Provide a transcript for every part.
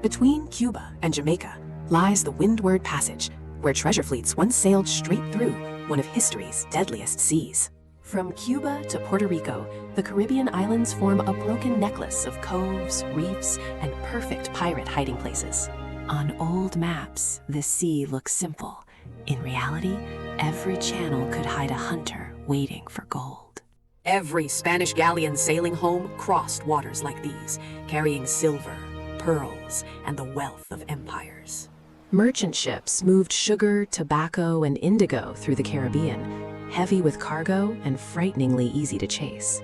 Between Cuba and Jamaica lies the Windward Passage, where treasure fleets once sailed straight through one of history's deadliest seas. From Cuba to Puerto Rico, the Caribbean islands form a broken necklace of coves, reefs, and perfect pirate hiding places. On old maps, the sea looks simple. In reality, every channel could hide a hunter waiting for gold. Every Spanish galleon sailing home crossed waters like these, carrying silver, pearls, and the wealth of empires. Merchant ships moved sugar, tobacco, and indigo through the Caribbean, heavy with cargo and frighteningly easy to chase.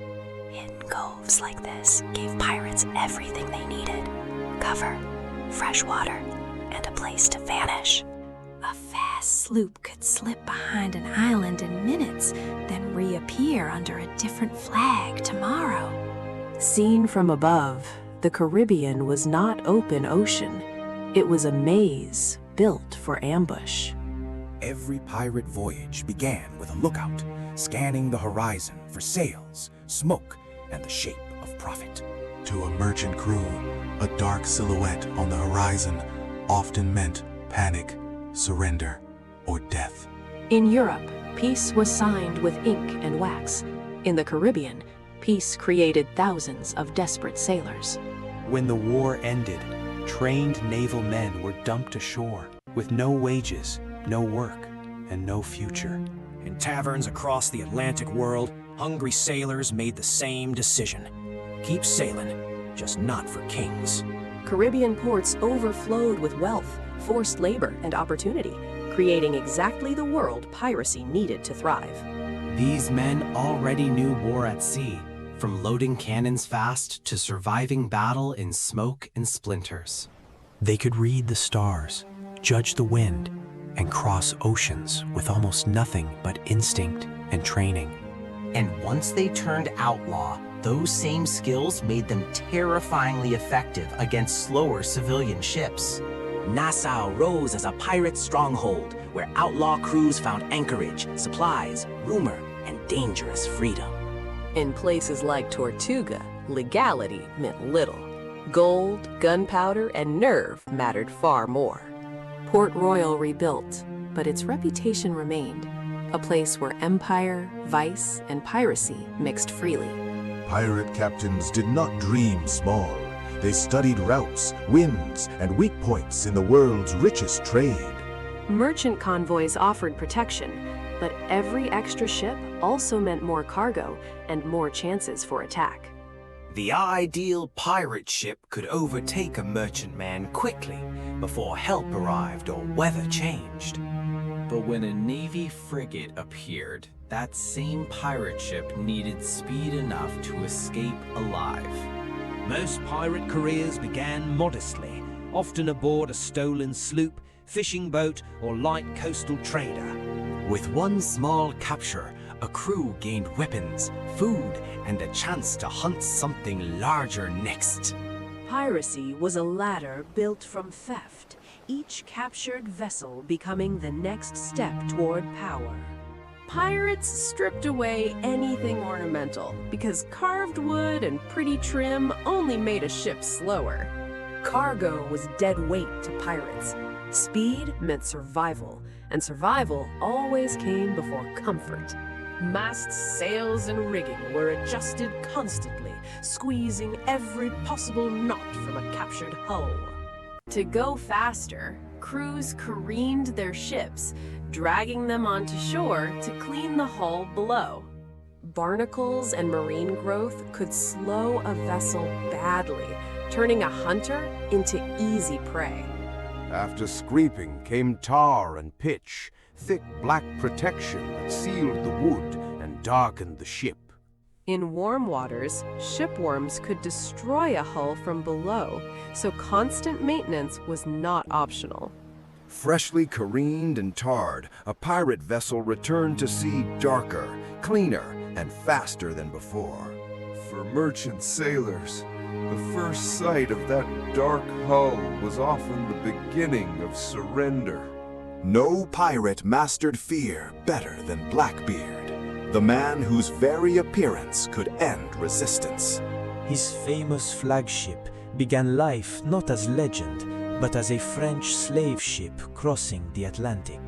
Hidden coves like this gave pirates everything they needed: cover, fresh water, and a place to vanish. A fast sloop could slip behind an island in minutes, then reappear under a different flag tomorrow. Seen from above, the Caribbean was not open ocean. It was a maze built for ambush. Every pirate voyage began with a lookout, scanning the horizon for sails, smoke, and the shape of profit. To a merchant crew, a dark silhouette on the horizon often meant panic, surrender, or death. In Europe, peace was signed with ink and wax. In the Caribbean, peace created thousands of desperate sailors. When the war ended, trained naval men were dumped ashore with no wages, no work, and no future. In taverns across the Atlantic world, hungry sailors made the same decision. Keep sailing, just not for kings. Caribbean ports overflowed with wealth, forced labor, and opportunity, creating exactly the world piracy needed to thrive. These men already knew war at sea, from loading cannons fast to surviving battle in smoke and splinters. They could read the stars, judge the wind, and cross oceans with almost nothing but instinct and training. And once they turned outlaw, those same skills made them terrifyingly effective against slower civilian ships. Nassau rose as a pirate stronghold where outlaw crews found anchorage, supplies, rumor, and dangerous freedom. In places like Tortuga, legality meant little. Gold, gunpowder, and nerve mattered far more. Port Royal rebuilt, but its reputation remained, a place where empire, vice, and piracy mixed freely. Pirate captains did not dream small. They studied routes, winds, and weak points in the world's richest trade. Merchant convoys offered protection, but every extra ship also meant more cargo and more chances for attack. The ideal pirate ship could overtake a merchantman quickly before help arrived or weather changed. But when a Navy frigate appeared, that same pirate ship needed speed enough to escape alive. Most pirate careers began modestly, often aboard a stolen sloop, fishing boat, or light coastal trader. With one small capture, a crew gained weapons, food, and a chance to hunt something larger next. Piracy was a ladder built from theft, each captured vessel becoming the next step toward power. Pirates stripped away anything ornamental because carved wood and pretty trim only made a ship slower. Cargo was dead weight to pirates. Speed meant survival, and survival always came before comfort. Masts, sails, and rigging were adjusted constantly, squeezing every possible knot from a captured hull. To go faster, crews careened their ships, dragging them onto shore to clean the hull below. Barnacles and marine growth could slow a vessel badly, turning a hunter into easy prey. After scraping came tar and pitch, thick black protection that sealed the wood and darkened the ship. In warm waters, shipworms could destroy a hull from below, so constant maintenance was not optional. Freshly careened and tarred, a pirate vessel returned to sea darker, cleaner, and faster than before. For merchant sailors, the first sight of that dark hull was often the beginning of surrender. No pirate mastered fear better than Blackbeard, the man whose very appearance could end resistance. His famous flagship, began life not as legend, but as a French slave ship crossing the Atlantic.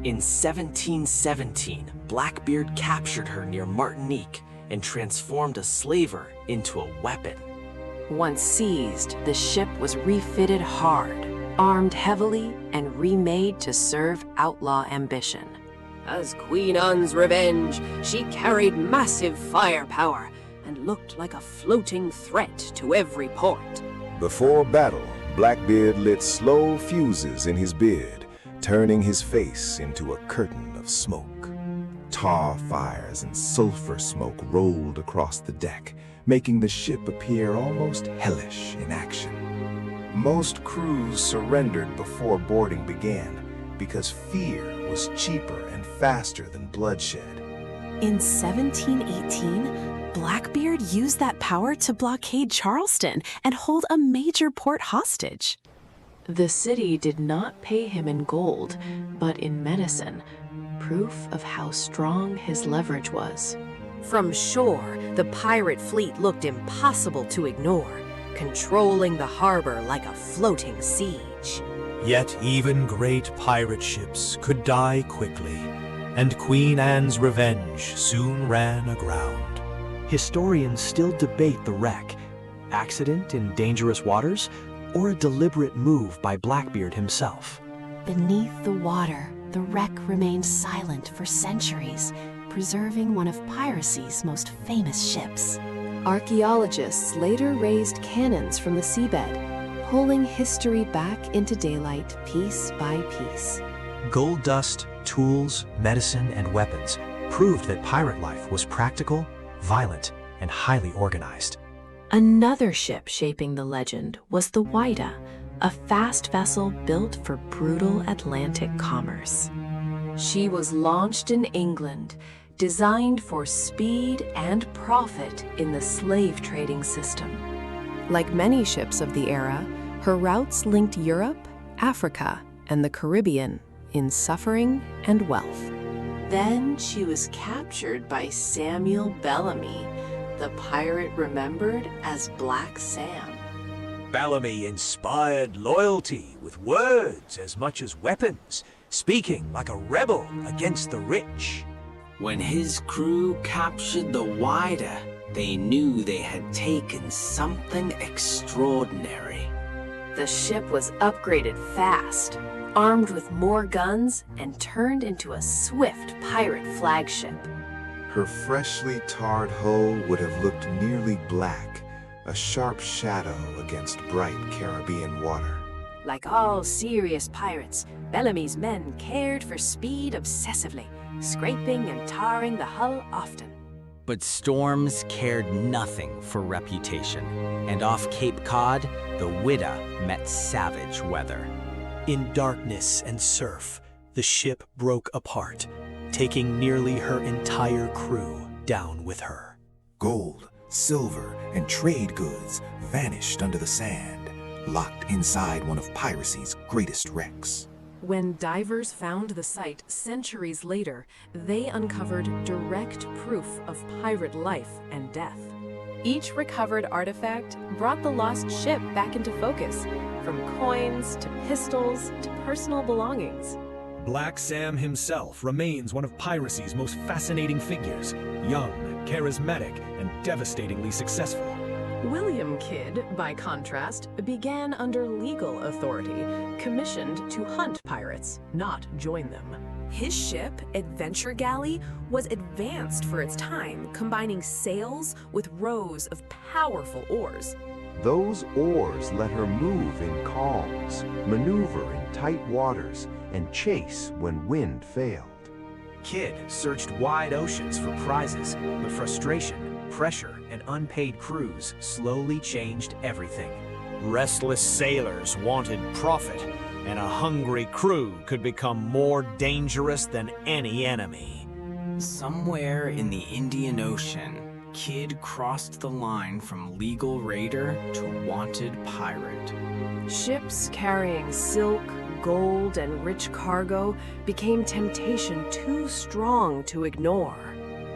In 1717, Blackbeard captured her near Martinique and transformed a slaver into a weapon. Once seized, the ship was refitted hard, armed heavily, and remade to serve outlaw ambition. As Queen Anne's revenge, she carried massive firepower and looked like a floating threat to every port. Before battle, Blackbeard lit slow fuses in his beard, turning his face into a curtain of smoke. Tar fires and sulfur smoke rolled across the deck, making the ship appear almost hellish in action. Most crews surrendered before boarding began, because fear was cheaper and faster than bloodshed. In 1718, Blackbeard used that power to blockade Charleston and hold a major port hostage. The city did not pay him in gold, but in medicine, proof of how strong his leverage was. From shore, the pirate fleet looked impossible to ignore, controlling the harbor like a floating siege. Yet even great pirate ships could die quickly, and Queen Anne's revenge soon ran aground. Historians still debate the wreck, accident in dangerous waters, or a deliberate move by Blackbeard himself. Beneath the water, the wreck remained silent for centuries, preserving one of piracy's most famous ships. Archaeologists later raised cannons from the seabed, pulling history back into daylight piece by piece. Gold dust, tools, medicine, and weapons proved that pirate life was practical, violent, and highly organized. Another ship shaping the legend was the Whydah, a fast vessel built for brutal Atlantic commerce. She was launched in England, designed for speed and profit in the slave trading system. Like many ships of the era, her routes linked Europe, Africa, and the Caribbean in suffering and wealth. Then she was captured by Samuel Bellamy, the pirate remembered as Black Sam. Bellamy inspired loyalty with words as much as weapons, speaking like a rebel against the rich. When his crew captured the Whydah, they knew they had taken something extraordinary. The ship was upgraded fast, armed with more guns, and turned into a swift pirate flagship. Her freshly tarred hull would have looked nearly black, a sharp shadow against bright Caribbean water. Like all serious pirates, Bellamy's men cared for speed obsessively, scraping and tarring the hull often. But storms cared nothing for reputation, and off Cape Cod, the Whydah met savage weather. In darkness and surf, the ship broke apart, taking nearly her entire crew down with her. Gold, silver, and trade goods vanished under the sand, locked inside one of piracy's greatest wrecks. When divers found the site centuries later, they uncovered direct proof of pirate life and death. Each recovered artifact brought the lost ship back into focus, from coins to pistols to personal belongings. Black Sam himself remains one of piracy's most fascinating figures, young, charismatic, and devastatingly successful. William Kidd, by contrast, began under legal authority, commissioned to hunt pirates, not join them. His ship, Adventure Galley, was advanced for its time, combining sails with rows of powerful oars. Those oars let her move in calms, maneuver in tight waters, and chase when wind failed. Kidd searched wide oceans for prizes, but frustration, pressure, and unpaid crews slowly changed everything. Restless sailors wanted profit, and a hungry crew could become more dangerous than any enemy. Somewhere in the Indian Ocean, Kidd crossed the line from legal raider to wanted pirate. Ships carrying silk, gold, and rich cargo became temptation too strong to ignore.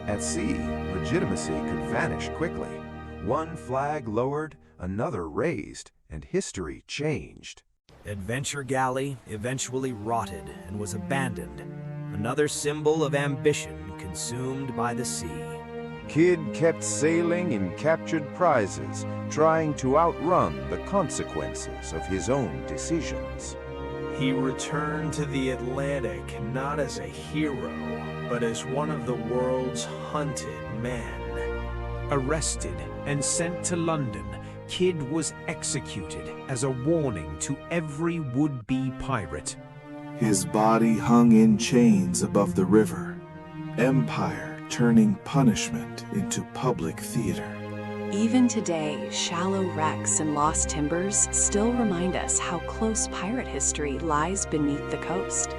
At sea, legitimacy could vanish quickly. One flag lowered, another raised, and history changed. Adventure Galley eventually rotted and was abandoned, another symbol of ambition consumed by the sea. Kidd kept sailing in captured prizes, trying to outrun the consequences of his own decisions. He returned to the Atlantic not as a hero, but as one of the world's hunted men. Arrested and sent to London, Kidd was executed as a warning to every would-be pirate. His body hung in chains above the river, empire turning punishment into public theater. Even today, shallow wrecks and lost timbers still remind us how close pirate history lies beneath the coast.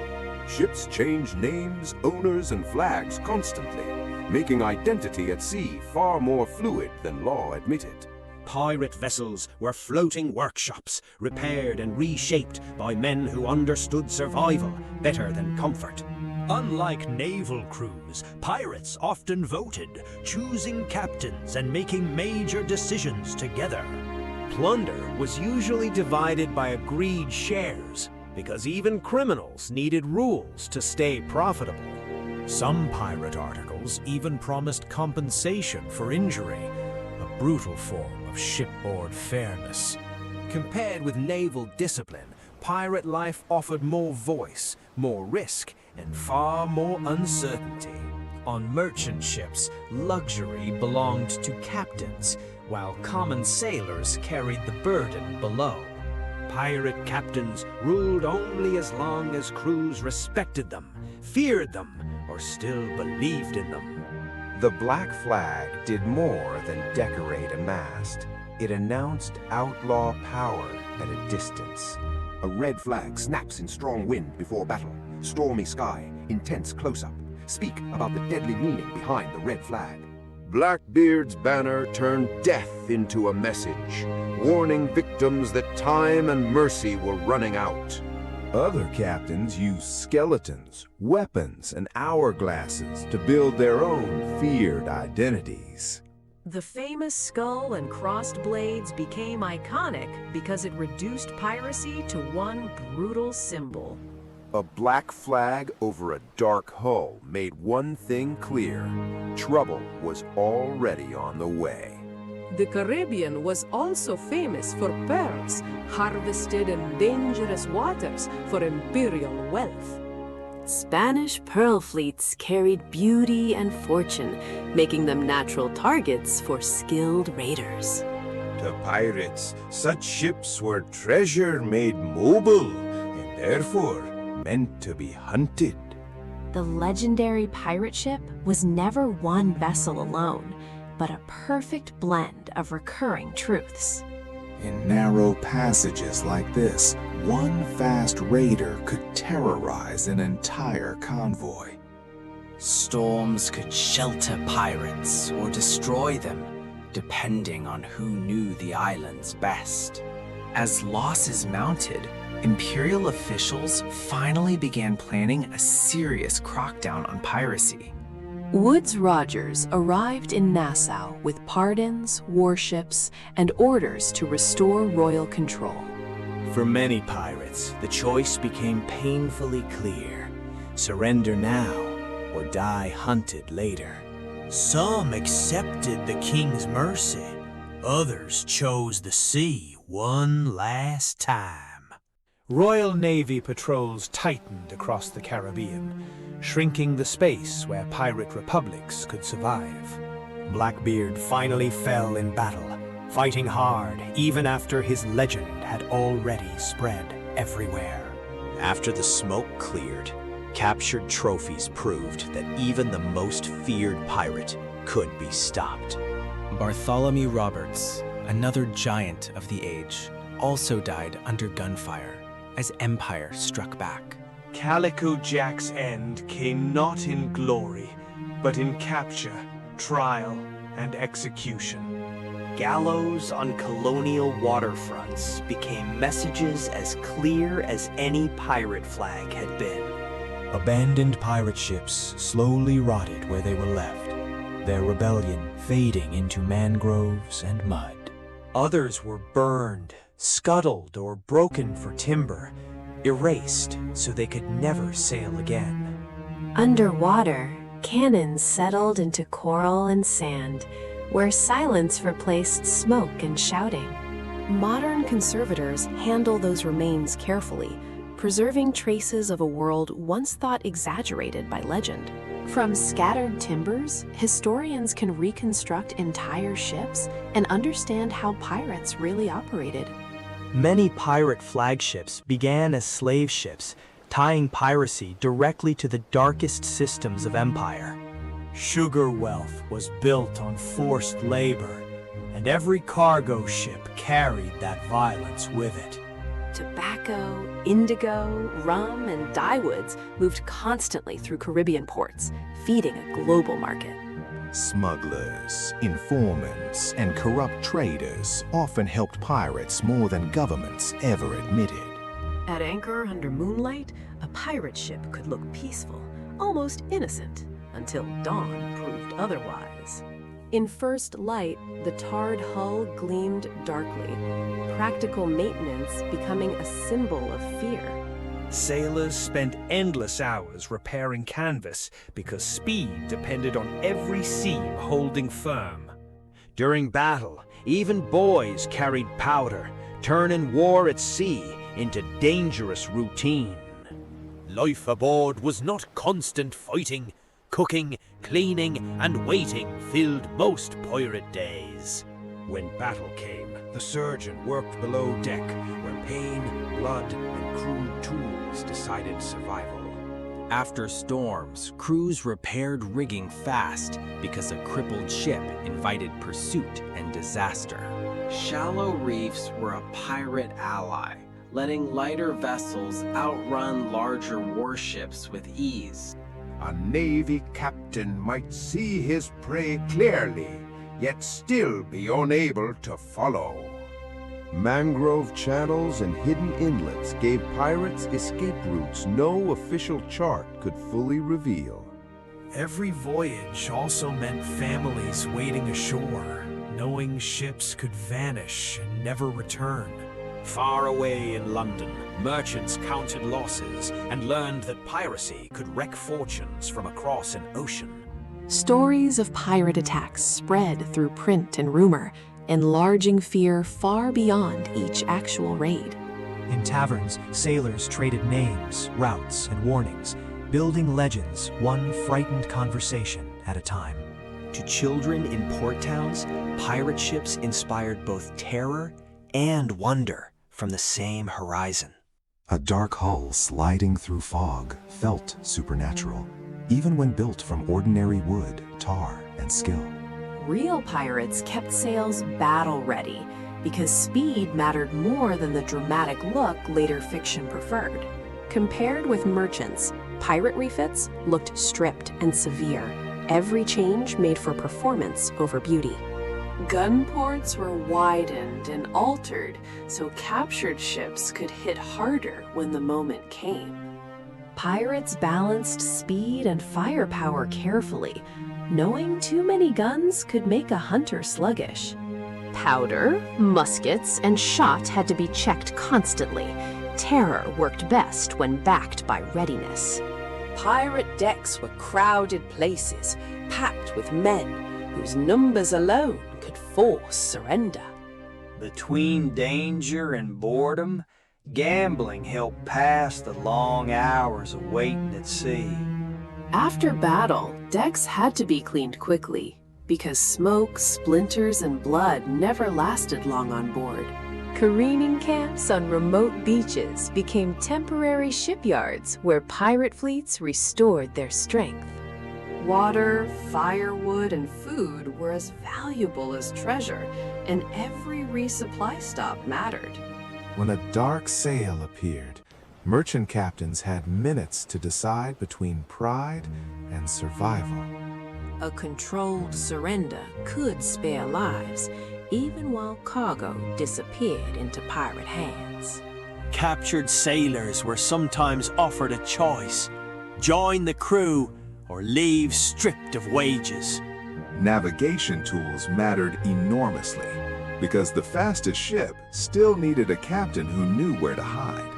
Ships change names, owners, and flags constantly, making identity at sea far more fluid than law admitted. Pirate vessels were floating workshops, repaired and reshaped by men who understood survival better than comfort. Unlike naval crews, pirates often voted, choosing captains and making major decisions together. Plunder was usually divided by agreed shares, because even criminals needed rules to stay profitable. Some pirate articles even promised compensation for injury, a brutal form of shipboard fairness. Compared with naval discipline, pirate life offered more voice, more risk, and far more uncertainty. On merchant ships, luxury belonged to captains, while common sailors carried the burden below. Pirate captains ruled only as long as crews respected them, feared them, or still believed in them. The black flag did more than decorate a mast. It announced outlaw power at a distance. A red flag snaps in strong wind before battle. Stormy sky, intense close-up. Speak about the deadly meaning behind the red flag. Blackbeard's banner turned death into a message, warning victims that time and mercy were running out. Other captains used skeletons, weapons, and hourglasses to build their own feared identities. The famous skull and crossed blades became iconic because it reduced piracy to one brutal symbol. A black flag over a dark hull made one thing clear: trouble was already on the way. The Caribbean was also famous for pearls, harvested in dangerous waters for imperial wealth. Spanish pearl fleets carried beauty and fortune, making them natural targets for skilled raiders. To pirates, such ships were treasure made mobile, and therefore meant to be hunted. The legendary pirate ship was never one vessel alone, but a perfect blend of recurring truths. In narrow passages like this, one fast raider could terrorize an entire convoy. Storms could shelter pirates or destroy them, depending on who knew the islands best. As losses mounted, imperial officials finally began planning a serious crackdown on piracy. Woodes Rogers arrived in Nassau with pardons, warships, and orders to restore royal control. For many pirates, the choice became painfully clear: surrender now or die hunted later. Some accepted the king's mercy, others chose the sea one last time. Royal Navy patrols tightened across the Caribbean, shrinking the space where pirate republics could survive. Blackbeard finally fell in battle, fighting hard even after his legend had already spread everywhere. After the smoke cleared, captured trophies proved that even the most feared pirate could be stopped. Bartholomew Roberts, another giant of the age, also died under gunfire as Empire struck back. Calico Jack's end came not in glory, but in capture, trial, and execution. Gallows on colonial waterfronts became messages as clear as any pirate flag had been. Abandoned pirate ships slowly rotted where they were left, their rebellion fading into mangroves and mud. Others were burned, scuttled, or broken for timber, erased so they could never sail again. Underwater, cannons settled into coral and sand, where silence replaced smoke and shouting. Modern conservators handle those remains carefully, preserving traces of a world once thought exaggerated by legend. From scattered timbers, historians can reconstruct entire ships and understand how pirates really operated. Many pirate flagships began as slave ships, tying piracy directly to the darkest systems of empire. Sugar wealth was built on forced labor, and every cargo ship carried that violence with it. Tobacco, indigo, rum, and dyewoods moved constantly through Caribbean ports, feeding a global market. Smugglers, informants, and corrupt traders often helped pirates more than governments ever admitted. At anchor under moonlight, a pirate ship could look peaceful, almost innocent, until dawn proved otherwise. In first light, the tarred hull gleamed darkly, practical maintenance becoming a symbol of fear. Sailors spent endless hours repairing canvas because speed depended on every seam holding firm. During battle, even boys carried powder, turning war at sea into dangerous routine. Life aboard was not constant fighting. Cooking, cleaning, and waiting filled most pirate days. When battle came, the surgeon worked below deck, where pain, blood, and crude tools decided survival. After storms, crews repaired rigging fast because a crippled ship invited pursuit and disaster. Shallow reefs were a pirate ally, letting lighter vessels outrun larger warships with ease. A Navy captain might see his prey clearly, yet still be unable to follow. Mangrove channels and hidden inlets gave pirates escape routes no official chart could fully reveal. Every voyage also meant families waiting ashore, knowing ships could vanish and never return. Far away in London, merchants counted losses and learned that piracy could wreck fortunes from across an ocean. Stories of pirate attacks spread through print and rumor, enlarging fear far beyond each actual raid. In taverns, sailors traded names, routes, and warnings, building legends one frightened conversation at a time. To children in port towns, pirate ships inspired both terror and wonder from the same horizon. A dark hull sliding through fog felt supernatural, even when built from ordinary wood, tar, and skill. Real pirates kept sails battle-ready because speed mattered more than the dramatic look later fiction preferred. Compared with merchants, pirate refits looked stripped and severe, every change made for performance over beauty. Gun ports were widened and altered so captured ships could hit harder when the moment came. Pirates balanced speed and firepower carefully, knowing too many guns could make a hunter sluggish. Powder, muskets, and shot had to be checked constantly. Terror worked best when backed by readiness. Pirate decks were crowded places, packed with men whose numbers alone could force surrender. Between danger and boredom, gambling helped pass the long hours of waiting at sea. After battle, decks had to be cleaned quickly, because smoke, splinters, and blood never lasted long on board. Careening camps on remote beaches became temporary shipyards where pirate fleets restored their strength. Water, firewood, and food were as valuable as treasure, and every resupply stop mattered. When a dark sail appeared, merchant captains had minutes to decide between pride and survival. A controlled surrender could spare lives, even while cargo disappeared into pirate hands. Captured sailors were sometimes offered a choice: join the crew or leave stripped of wages. Navigation tools mattered enormously. because the fastest ship still needed a captain who knew where to hide.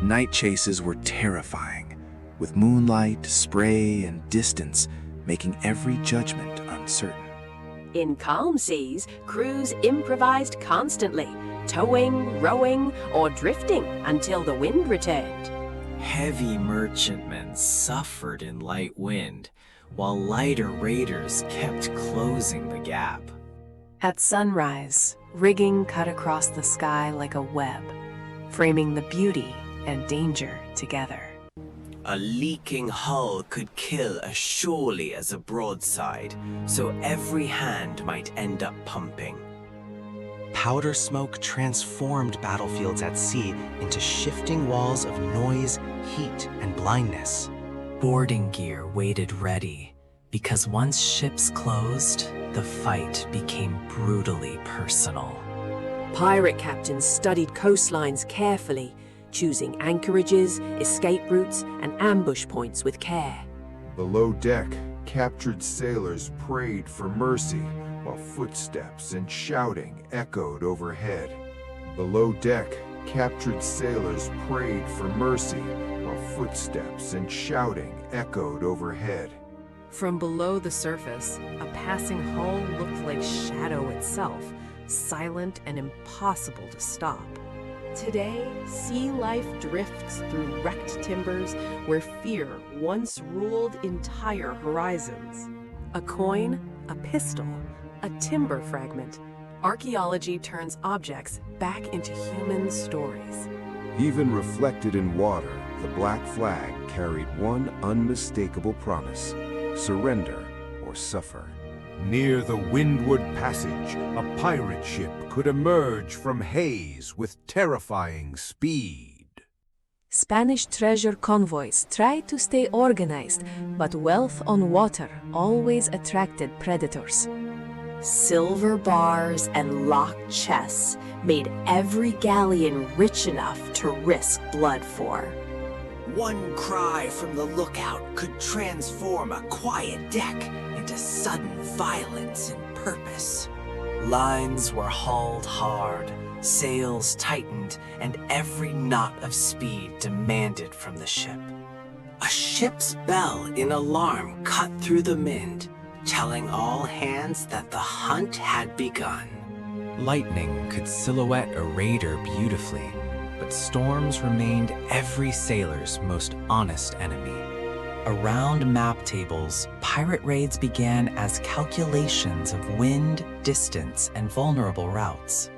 Night chases were terrifying, with moonlight, spray, and distance making every judgment uncertain. In calm seas, crews improvised constantly, towing, rowing, or drifting until the wind returned. Heavy merchantmen suffered in light wind, while lighter raiders kept closing the gap. At sunrise, rigging cut across the sky like a web, framing the beauty and danger together. A leaking hull could kill as surely as a broadside, so every hand might end up pumping. Powder smoke transformed battlefields at sea into shifting walls of noise, heat, and blindness. Boarding gear waited ready, because once ships closed, the fight became brutally personal. Pirate captains studied coastlines carefully, choosing anchorages, escape routes, and ambush points with care. Below deck, captured sailors prayed for mercy, while footsteps and shouting echoed overhead. Below deck, captured sailors prayed for mercy, while footsteps and shouting echoed overhead. From below the surface, a passing hull looked like shadow itself, silent and impossible to stop. Today, sea life drifts through wrecked timbers where fear once ruled entire horizons. A coin, a pistol, a timber fragment. Archaeology turns objects back into human stories. Even reflected in water, the black flag carried one unmistakable promise: surrender or suffer. Near the Windward Passage, a pirate ship could emerge from haze with terrifying speed. Spanish treasure convoys tried to stay organized, but wealth on water always attracted predators. Silver bars and locked chests made every galleon rich enough to risk blood for. One cry from the lookout could transform a quiet deck into sudden violence and purpose. Lines were hauled hard, sails tightened, and every knot of speed demanded from the ship. A ship's bell in alarm cut through the wind, telling all hands that the hunt had begun. Lightning could silhouette a raider beautifully, but storms remained every sailor's most honest enemy. Around map tables, pirate raids began as calculations of wind, distance, and vulnerable routes.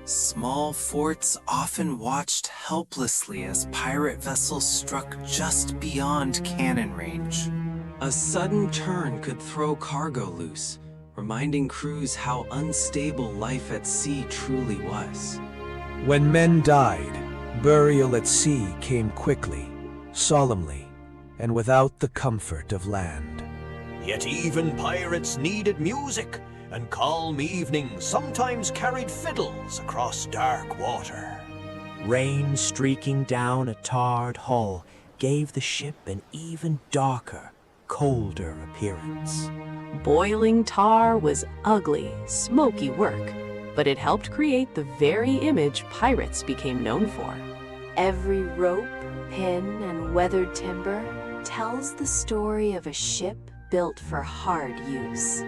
Small forts often watched helplessly as pirate vessels struck just beyond cannon range. A sudden turn could throw cargo loose, reminding crews how unstable life at sea truly was. When men died, burial at sea came quickly, solemnly, and without the comfort of land. Yet even pirates needed music, and calm evenings sometimes carried fiddles across dark water. Rain streaking down a tarred hull gave the ship an even darker, colder appearance. Boiling tar was ugly, smoky work, but it helped create the very image pirates became known for. Every rope, pin, and weathered timber tells the story of a ship built for hard use.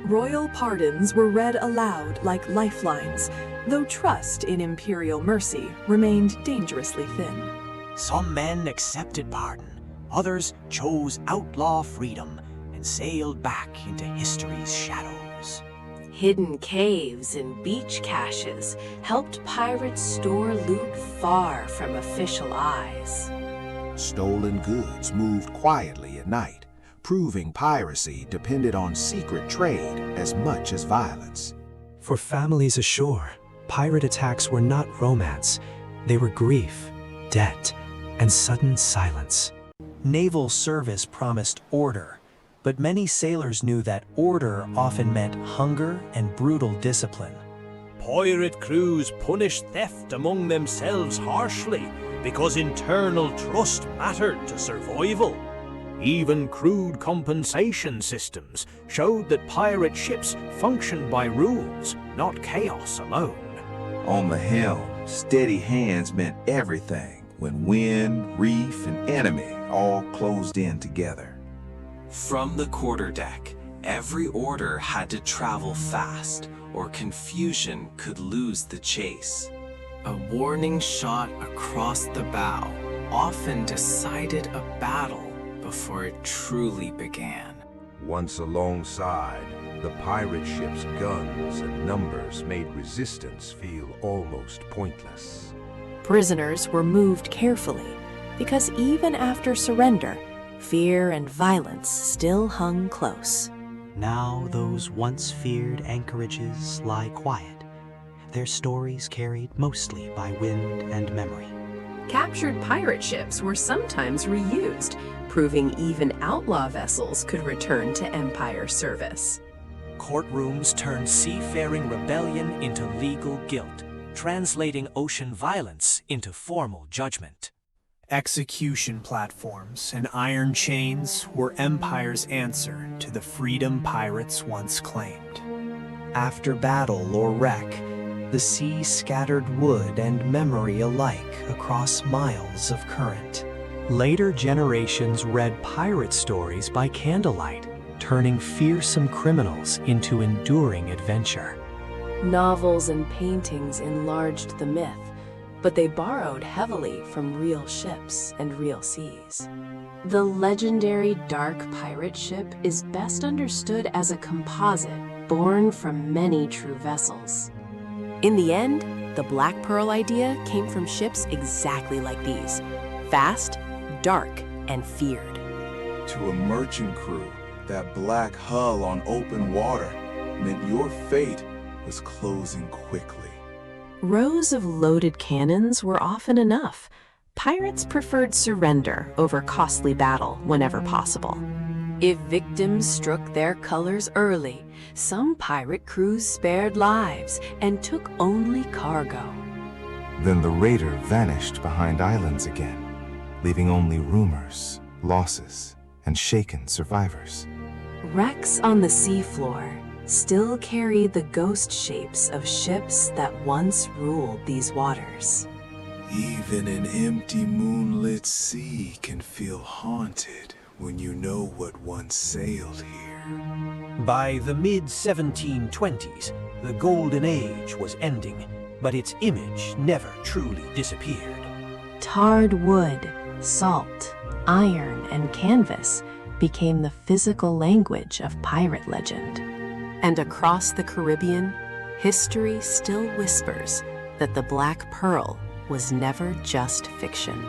Royal pardons were read aloud like lifelines, though trust in imperial mercy remained dangerously thin. Some men accepted pardon, others chose outlaw freedom and sailed back into history's shadows. Hidden caves and beach caches helped pirates store loot far from official eyes. Stolen goods moved quietly at night, proving piracy depended on secret trade as much as violence. For families ashore, pirate attacks were not romance. They were grief, debt, and sudden silence. Naval service promised order, but many sailors knew that order often meant hunger and brutal discipline. Pirate crews punished theft among themselves harshly because internal trust mattered to survival. Even crude compensation systems showed that pirate ships functioned by rules, not chaos alone. On the helm, steady hands meant everything when wind, reef, and enemy all closed in together. From the quarterdeck, every order had to travel fast, or confusion could lose the chase. A warning shot across the bow often decided a battle before it truly began. Once alongside, the pirate ship's guns and numbers made resistance feel almost pointless. Prisoners were moved carefully, because even after surrender, fear and violence still hung close. Now those once feared anchorages lie quiet, their stories carried mostly by wind and memory. Captured pirate ships were sometimes reused, proving even outlaw vessels could return to Empire service. Courtrooms turned seafaring rebellion into legal guilt, translating ocean violence into formal judgment. Execution platforms and iron chains were Empire's answer to the freedom pirates once claimed. After battle or wreck, the sea scattered wood and memory alike across miles of current. Later generations read pirate stories by candlelight, turning fearsome criminals into enduring adventure. Novels and paintings enlarged the myth, but they borrowed heavily from real ships and real seas. The legendary dark pirate ship is best understood as a composite born from many true vessels. In the end, the Black Pearl idea came from ships exactly like these: fast, dark, and feared. To a merchant crew, that black hull on open water meant your fate was closing quickly. Rows of loaded cannons were often enough. Pirates preferred surrender over costly battle whenever possible. If victims struck their colors early, some pirate crews spared lives and took only cargo. Then the raider vanished behind islands again, leaving only rumors, losses, and shaken survivors. Wrecks on the seafloor still carry the ghost shapes of ships that once ruled these waters. Even an empty moonlit sea can feel haunted when you know what once sailed here. By the mid-1720s, the Golden Age was ending, but its image never truly disappeared. Tarred wood, salt, iron, and canvas became the physical language of pirate legend. And across the Caribbean, history still whispers that the Black Pearl was never just fiction.